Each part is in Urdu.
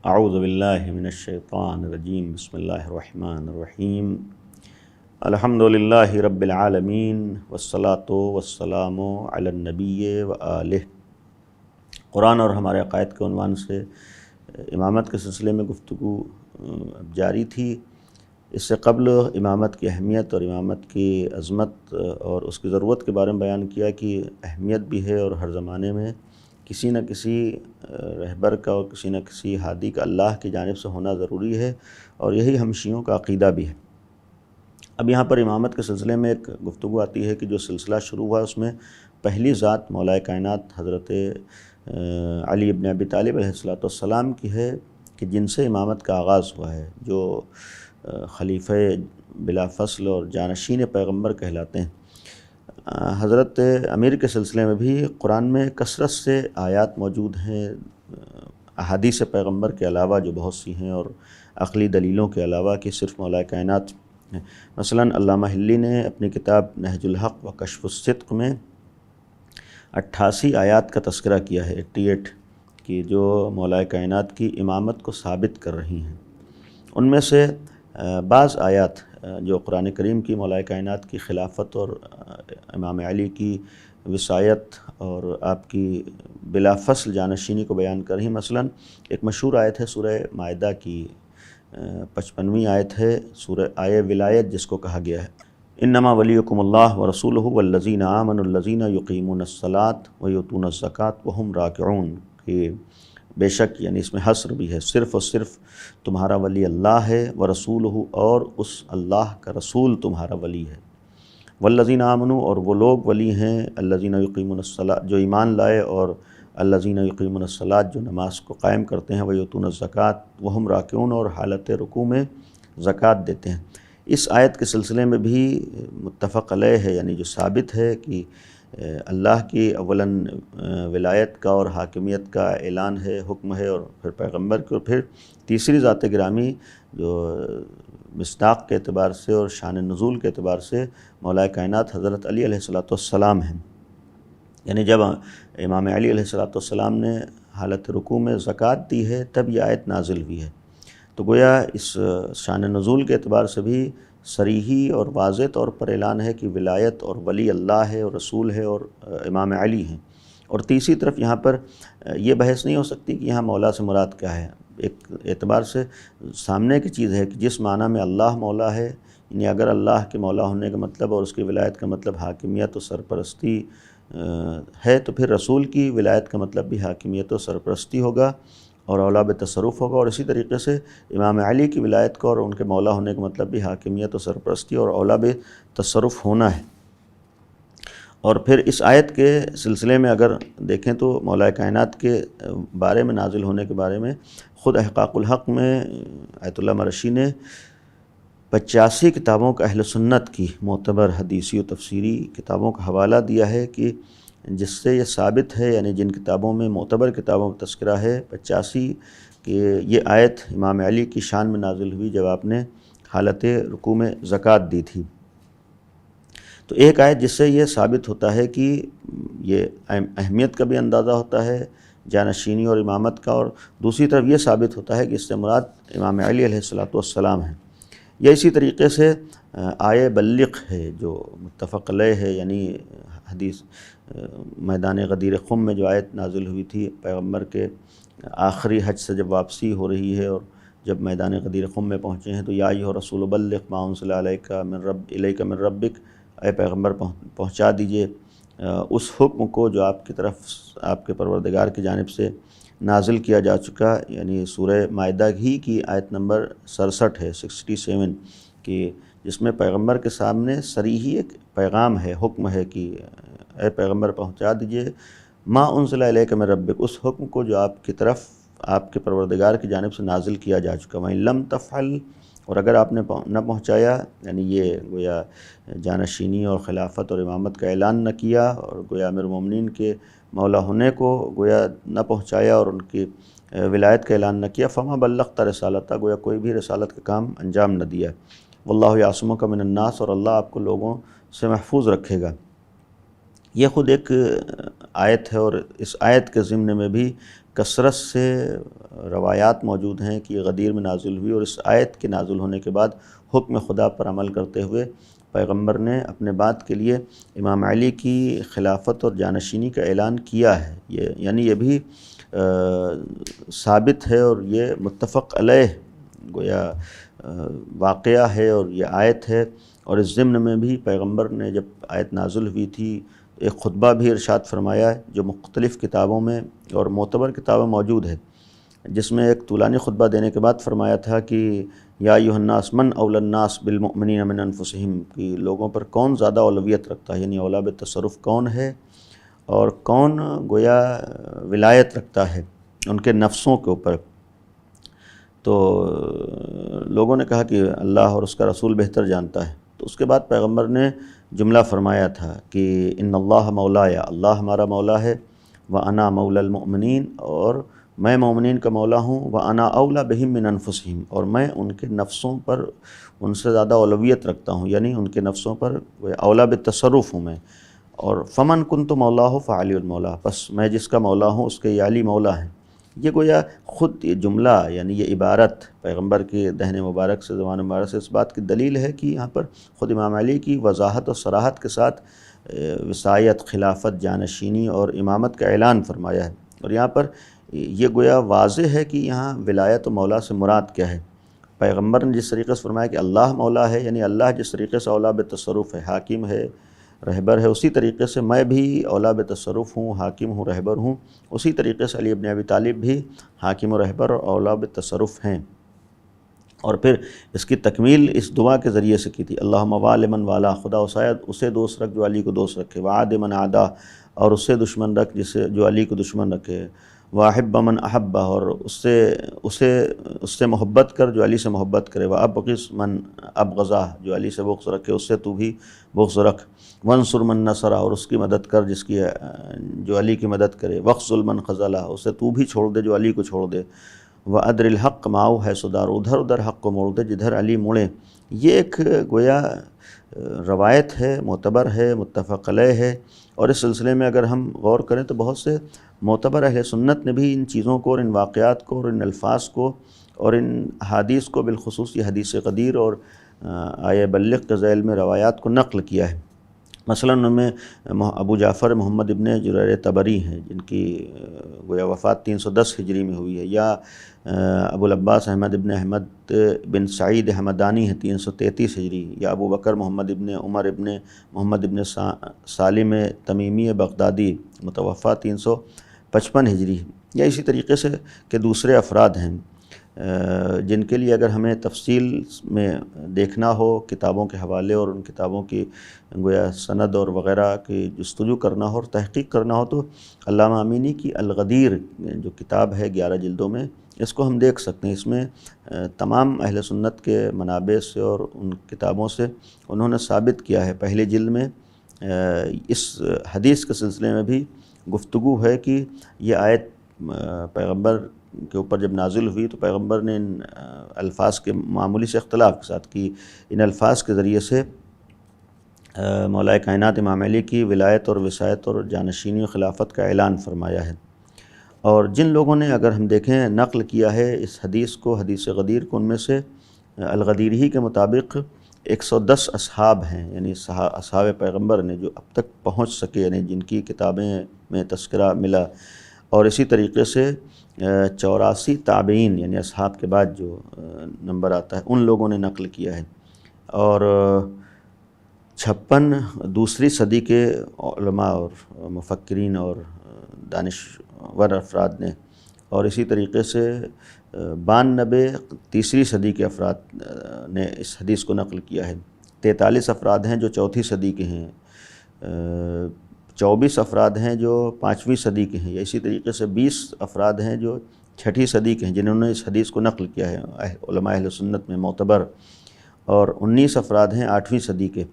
اعوذ باللہ من الشیطان الرجیم بسم اللہ الرحمن الرحیم الحمد للہ رب العالمین والصلاة والسلام علی النبی وآلہ۔ قرآن اور ہمارے عقائد کے عنوان سے امامت کے سلسلے میں گفتگو جاری تھی۔ اس سے قبل امامت کی اہمیت اور امامت کی عظمت اور اس کی ضرورت کے بارے میں بیان کیا کہ اہمیت بھی ہے اور ہر زمانے میں کسی نہ کسی رہبر کا اور کسی نہ کسی ہادی کا اللہ کی جانب سے ہونا ضروری ہے، اور یہی ہم شیعوں کا عقیدہ بھی ہے۔ اب یہاں پر امامت کے سلسلے میں ایک گفتگو آتی ہے کہ جو سلسلہ شروع ہوا اس میں پہلی ذات مولا کائنات حضرت علی ابن ابی طالب علیہ السلام کی ہے کہ جن سے امامت کا آغاز ہوا ہے، جو خلیفہ بلا فصل اور جانشین پیغمبر کہلاتے ہیں۔ حضرت امیر کے سلسلے میں بھی قرآن میں کثرت سے آیات موجود ہیں، احادیث پیغمبر کے علاوہ جو بہت سی ہیں، اور عقلی دلیلوں کے علاوہ کہ صرف مولا کائنات ہیں۔ مثلا علامہ حلی نے اپنی کتاب نہج الحق و کشف الصدق میں 88 آیات کا تذکرہ کیا ہے، 88، کہ جو مولا کائنات کی امامت کو ثابت کر رہی ہیں۔ ان میں سے بعض آیات جو قرآن کریم کی مولا کائنات کی خلافت اور امام علی کی وصایت اور آپ کی بلا فصل جانشینی کو بیان کر رہی ہیں۔ مثلا ایک مشہور آیت ہے سورہ مائدہ کی 55ویں آیت ہے، سورہ آیہ ولایت جس کو کہا گیا ہے، انما ولیکم اللہ ورسولہ والذین آمنوا الذین یقیمون الصلاۃ ویؤتون الزکاۃ وہم راکعون، کہ بے شک یعنی اس میں حصر بھی ہے، صرف اور صرف تمہارا ولی اللہ ہے، ورسولہ اور اس اللہ کا رسول تمہارا ولی ہے، والذین آمنوا اور وہ لوگ ولی ہیں، الذین یقیمون الصلاۃ جو ایمان لائے، اور الذین یقیمون الصلاۃ جو نماز کو قائم کرتے ہیں، ویؤتون الزکاۃ وہم راکعون اور حالت رکوع میں زکوٰۃ دیتے ہیں۔ اس آیت کے سلسلے میں بھی متفق علیہ ہے، یعنی جو ثابت ہے کہ اللہ کی اولاً ولایت کا اور حاکمیت کا اعلان ہے، حکم ہے، اور پھر پیغمبر کی، اور پھر تیسری ذات گرامی جو مصداق کے اعتبار سے اور شان نزول کے اعتبار سے مولا کائنات حضرت علی علیہ السلام ہیں۔ یعنی جب امام علی علیہ السلام نے حالت رکوع میں زکوٰۃ دی ہے تب یہ آیت نازل ہوئی ہے۔ تو گویا اس شان نزول کے اعتبار سے بھی صریحی اور واضح طور پر اعلان ہے کہ ولایت اور ولی اللہ ہے اور رسول ہے اور امام علی ہیں۔ اور تیسری طرف یہاں پر یہ بحث نہیں ہو سکتی کہ یہاں مولا سے مراد کیا ہے۔ ایک اعتبار سے سامنے کی چیز ہے کہ جس معنی میں اللہ مولا ہے، یعنی اگر اللہ کے مولا ہونے کا مطلب اور اس کی ولایت کا مطلب حاکمیت و سرپرستی ہے، تو پھر رسول کی ولایت کا مطلب بھی حاکمیت و سرپرستی ہوگا اور اولا بتصرف ہوگا، اور اسی طریقے سے امام علی کی ولایت کا اور ان کے مولا ہونے کا مطلب بھی حاکمیت و سرپرستی اور اولا بتصرف ہونا ہے۔ اور پھر اس آیت کے سلسلے میں اگر دیکھیں تو مولا کائنات کے بارے میں نازل ہونے کے بارے میں خود احقاق الحق میں آیت اللہ مرشی نے 85 کتابوں کا اہل سنت کی معتبر حدیثی و تفسیری کتابوں کا حوالہ دیا ہے، کہ جس سے یہ ثابت ہے، یعنی جن کتابوں میں معتبر کتابوں کا تذکرہ ہے 85، کہ یہ آیت امام علی کی شان میں نازل ہوئی جب آپ نے حالت رکوع میں زکوٰۃ دی تھی۔ تو ایک آیت جس سے یہ ثابت ہوتا ہے کہ یہ اہمیت کا بھی اندازہ ہوتا ہے جانشینی اور امامت کا، اور دوسری طرف یہ ثابت ہوتا ہے کہ اس سے مراد امام علی علیہ السلام ہیں۔ یا اسی طریقے سے آیہ بلغ ہے جو متفق علیہ ہے، یعنی حدیث میدان غدیر خم میں جو آیت نازل ہوئی تھی پیغمبر کے آخری حج سے جب واپسی ہو رہی ہے، اور جب میدان غدیر خم میں پہنچے ہیں تو یا ایھا الرسول بلغ ما انزل الیک من ربک، اے پیغمبر پہنچا دیجئے اس حکم کو جو آپ کی طرف آپ کے پروردگار کی جانب سے نازل کیا جا چکا، یعنی سورہ مائدہ ہی کی آیت نمبر 67 ہے، 67، کہ جس میں پیغمبر کے سامنے صریحی ایک پیغام ہے، حکم ہے کہ اے پیغمبر پہنچا دیجئے ما انزل الیک من ربک، اس حکم کو جو آپ کی طرف آپ کے پروردگار کی جانب سے نازل کیا جا چکا۔ وَإِن لَمْ تَفْعَلْ، اور اگر آپ نے نہ پہنچایا، یعنی یہ گویا جانشینی اور خلافت اور امامت کا اعلان نہ کیا، اور گویا امیر المومنین کے مولا ہونے کو گویا نہ پہنچایا اور ان کی ولایت کا اعلان نہ کیا، فَمَا بَلَّغْتَ رِسَالَتَهُ، گویا کوئی بھی رسالت کا کام انجام نہ دیا۔ وَاللَّهُ يَعْصِمُكَ مِنَ النَّاسِ، اور اللہ آپ کو لوگوں سے محفوظ رکھے گا۔ یہ خود ایک آیت ہے، اور اس آیت کے ضمن میں بھی کثرت سے روایات موجود ہیں کہ یہ غدیر میں نازل ہوئی، اور اس آیت کے نازل ہونے کے بعد حکم خدا پر عمل کرتے ہوئے پیغمبر نے اپنے بات کے لیے امام علی کی خلافت اور جانشینی کا اعلان کیا ہے۔ یعنی یہ بھی ثابت ہے اور یہ متفق علیہ گویا واقعہ ہے اور یہ آیت ہے۔ اور اس ضمن میں بھی پیغمبر نے جب آیت نازل ہوئی تھی ایک خطبہ بھی ارشاد فرمایا ہے جو مختلف کتابوں میں اور معتبر کتابوں موجود ہے، جس میں ایک طولانی خطبہ دینے کے بعد فرمایا تھا کہ یا ایھا الناس من اولی الناس بالمؤمنین من انفسہم، کہ لوگوں پر کون زیادہ اولویت رکھتا ہے، یعنی اولا بالتصرف کون ہے اور کون گویا ولایت رکھتا ہے ان کے نفسوں کے اوپر۔ تو لوگوں نے کہا کہ اللہ اور اس کا رسول بہتر جانتا ہے۔ تو اس کے بعد پیغمبر نے جملہ فرمایا تھا کہ ان اللہ مولایا، اللہ ہمارا مولا ہے، وانا مولا المؤمنین، اور میں مومنین کا مولا ہوں، وانا اولا بہم من انفسہم، اور میں ان کے نفسوں پر ان سے زیادہ اولویت رکھتا ہوں، یعنی ان کے نفسوں پر اولا بالتصرف ہوں میں۔ اور فمن کنت مولاه فعلی المولا، بس میں جس کا مولا ہوں اس کے یہ علی مولا ہیں۔ یہ گویا خود یہ جملہ یعنی یہ عبارت پیغمبر کے دہن مبارک سے، زبان مبارک سے اس بات کی دلیل ہے کہ یہاں پر خود امام علی کی وضاحت اور صراحت کے ساتھ وصایت، خلافت، جانشینی اور امامت کا اعلان فرمایا ہے۔ اور یہاں پر یہ گویا واضح ہے کہ یہاں ولایت و مولا سے مراد کیا ہے۔ پیغمبر نے جس طریقے سے فرمایا کہ اللہ مولا ہے، یعنی اللہ جس طریقے سے اولا بالتصرف ہے، حاکم ہے، رہبر ہے، اسی طریقے سے میں بھی اولا بالتصرف ہوں، حاکم ہوں، رہبر ہوں۔ اسی طریقے سے علی بن ابی طالب بھی حاکم و رہبر اور اولا بالتصرف ہیں۔ اور پھر اس کی تکمیل اس دعا کے ذریعے سے کی تھی، اللہم والی من والا، خدا اسے دوست رکھ جو علی کو دوست رکھے، وعاد من عادا، اور اس سے دشمن رکھ جو علی کو دشمن رکھے، واحب من احبہ، اور اس سے محبت کر جو علی سے محبت کرے، وابغض من ابغضہ، جو علی سے بغض رکھے اس سے تو بھی بغض رکھ، وانصر من نصرہ، اور اس کی مدد کر جو علی کی مدد کرے، واخذل من خذلہ، اسے تو بھی چھوڑ دے جو علی کو چھوڑ دے، وادر الحق معه حیث دار، ادھر حق کو موڑ دے جدھر علی مڑے۔ یہ ایک گویا روایت ہے، معتبر ہے، متفق علیہ ہے۔ اور اس سلسلے میں اگر ہم غور کریں تو بہت سے معتبر اہل سنت نے بھی ان چیزوں کو اور ان واقعات کو اور ان الفاظ کو اور ان حدیث کو، بالخصوص یہ حدیث غدیر اور آیہ بلغ کے ذیل میں روایات کو نقل کیا ہے۔ مثلا ان میں ابو جعفر محمد ابن جریر طبری ہیں جن کی گویا وفات 310 ہجری میں ہوئی ہے، یا ابو العباس احمد ابن احمد بن سعید حمدانی ہیں 333 ہجری، یا ابو بکر محمد ابن عمر ابن محمد ابن سالم تمیمی بغدادی متوفہ 355 ہجری، یا اسی طریقے سے کہ دوسرے افراد ہیں جن کے لیے اگر ہمیں تفصیل میں دیکھنا ہو کتابوں کے حوالے اور ان کتابوں کی گویا سند اور وغیرہ کی جستجو کرنا ہو اور تحقیق کرنا ہو، تو علامہ امینی کی الغدیر جو کتاب ہے 11 جلدوں میں، اس کو ہم دیکھ سکتے ہیں۔ اس میں تمام اہل سنت کے منابع سے اور ان کتابوں سے انہوں نے ثابت کیا ہے۔ پہلی جلد میں اس حدیث کے سلسلے میں بھی گفتگو ہے کہ یہ آیت پیغمبر کے اوپر جب نازل ہوئی تو پیغمبر نے ان الفاظ کے معمولی سے اختلاف کے ساتھ کی ان الفاظ کے ذریعے سے مولا کائنات امام علی کی ولایت اور وصایت اور جانشینی و خلافت کا اعلان فرمایا ہے۔ اور جن لوگوں نے اگر ہم دیکھیں نقل کیا ہے اس حدیث کو، حدیث غدیر کو، ان میں سے الغدیر ہی کے مطابق 110 اصحاب ہیں، یعنی اصحاب پیغمبر نے جو اب تک پہنچ سکے، یعنی جن کی کتابیں میں تذکرہ ملا، اور اسی طریقے سے 84 تابعین یعنی اصحاب کے بعد جو نمبر آتا ہے ان لوگوں نے نقل کیا ہے، اور 56 دوسری صدی کے علماء اور مفکرین اور دانشور افراد نے، اور اسی طریقے سے 92 تیسری صدی کے افراد نے اس حدیث کو نقل کیا ہے، 43 افراد ہیں جو چوتھی صدی کے ہیں، 24 افراد ہیں جو 5ویں صدی کے ہیں، یا اسی طریقے سے 20 افراد ہیں جو 6ٹھی صدی کے ہیں جنہوں نے اس حدیث کو نقل کیا ہے علماء اہل سنت میں معتبر، اور 19 افراد ہیں 8ویں صدی کے،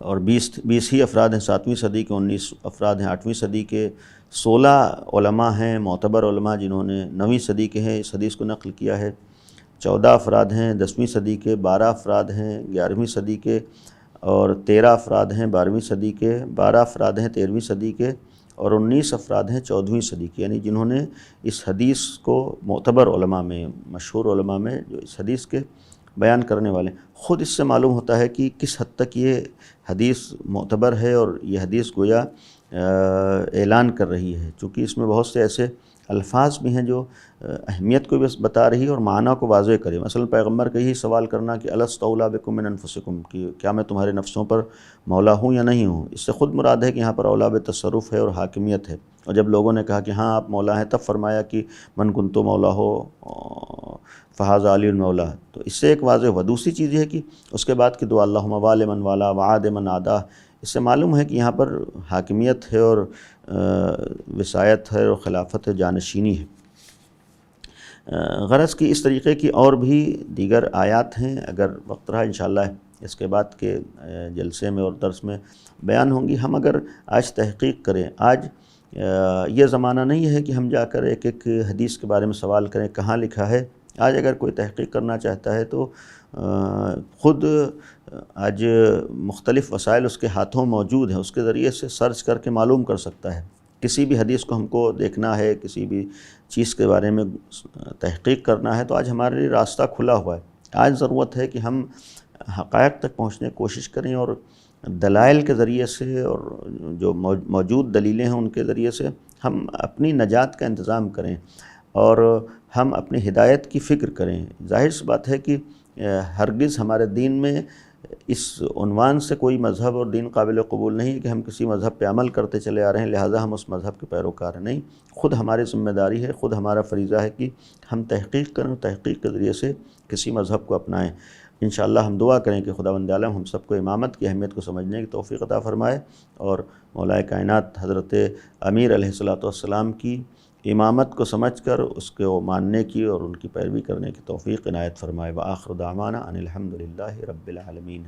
اور 20 ہی افراد ہیں 7ویں صدی کے، 19 افراد ہیں 8ویں صدی کے، 16 علماء ہیں معتبر علماء جنہوں نے 9ویں صدی کے ہیں اس حدیث کو نقل کیا ہے، 14 افراد ہیں 10ویں صدی کے، 12 افراد ہیں 11ویں صدی کے، اور 13 افراد ہیں 12ویں صدی کے، 12 افراد ہیں 13ویں صدی کے، اور 19 افراد ہیں 14ویں صدی کے، یعنی جنہوں نے اس حدیث کو معتبر علماء میں، مشہور علماء میں جو اس حدیث کے بیان کرنے والے، خود اس سے معلوم ہوتا ہے کہ کس حد تک یہ حدیث معتبر ہے، اور یہ حدیث گویا اعلان کر رہی ہے، چونکہ اس میں بہت سے ایسے الفاظ بھی ہیں جو اہمیت کو بھی بتا رہی ہے اور معنی کو واضح کرے۔ مثلا پیغمبر کا یہی سوال کرنا کہ الست اولیٰ بکم من انفسکم، کہ کیا میں تمہارے نفسوں پر مولا ہوں یا نہیں ہوں، اس سے خود مراد ہے کہ یہاں پر اولیٰ تصرف ہے اور حاکمیت ہے۔ اور جب لوگوں نے کہا کہ ہاں آپ مولا ہیں، تب فرمایا کہ من کنت مولا ہو فہذا علی المولا، تو اس سے ایک واضح ہوا۔ دوسری چیز یہ ہے کہ اس کے بعد کی دعا اللہم والی من والا وعاد من عادہ، اس سے معلوم ہے کہ یہاں پر حاکمیت ہے اور وصایت ہے اور خلافت جانشینی ہے۔ غرض کی اس طریقے کی اور بھی دیگر آیات ہیں، اگر وقت رہا انشاءاللہ اس کے بعد کے جلسے میں اور درس میں بیان ہوں گی۔ ہم اگر آج تحقیق کریں، آج یہ زمانہ نہیں ہے کہ ہم جا کر ایک ایک حدیث کے بارے میں سوال کریں کہاں لکھا ہے۔ آج اگر کوئی تحقیق کرنا چاہتا ہے تو خود آج مختلف وسائل اس کے ہاتھوں موجود ہیں، اس کے ذریعے سے سرچ کر کے معلوم کر سکتا ہے۔ کسی بھی حدیث کو ہم کو دیکھنا ہے، کسی بھی چیز کے بارے میں تحقیق کرنا ہے، تو آج ہمارے لیے راستہ کھلا ہوا ہے۔ آج ضرورت ہے کہ ہم حقائق تک پہنچنے کی کوشش کریں اور دلائل کے ذریعے سے اور جو موجود دلیلیں ہیں ان کے ذریعے سے ہم اپنی نجات کا انتظام کریں اور ہم اپنی ہدایت کی فکر کریں۔ ظاہر سی بات ہے کہ ہرگز ہمارے دین میں اس عنوان سے کوئی مذہب اور دین قابل قبول نہیں ہے کہ ہم کسی مذہب پہ عمل کرتے چلے آ رہے ہیں لہٰذا ہم اس مذہب کے پیروکار ہیں، نہیں، خود ہماری ذمہ داری ہے، خود ہمارا فریضہ ہے کہ ہم تحقیق کریں، تحقیق کے ذریعے سے کسی مذہب کو اپنائیں۔ انشاءاللہ ہم دعا کریں کہ خداوند عالم ہم سب کو امامت کی اہمیت کو سمجھنے کی توفیق عطا فرمائے اور مولا کائنات حضرت امیر علیہ السلام کی امامت کو سمجھ کر اس کو ماننے کی اور ان کی پیروی کرنے کی توفیق عنایت فرمائے۔ وآخر دعوانا ان الحمد للہ رب العالمین۔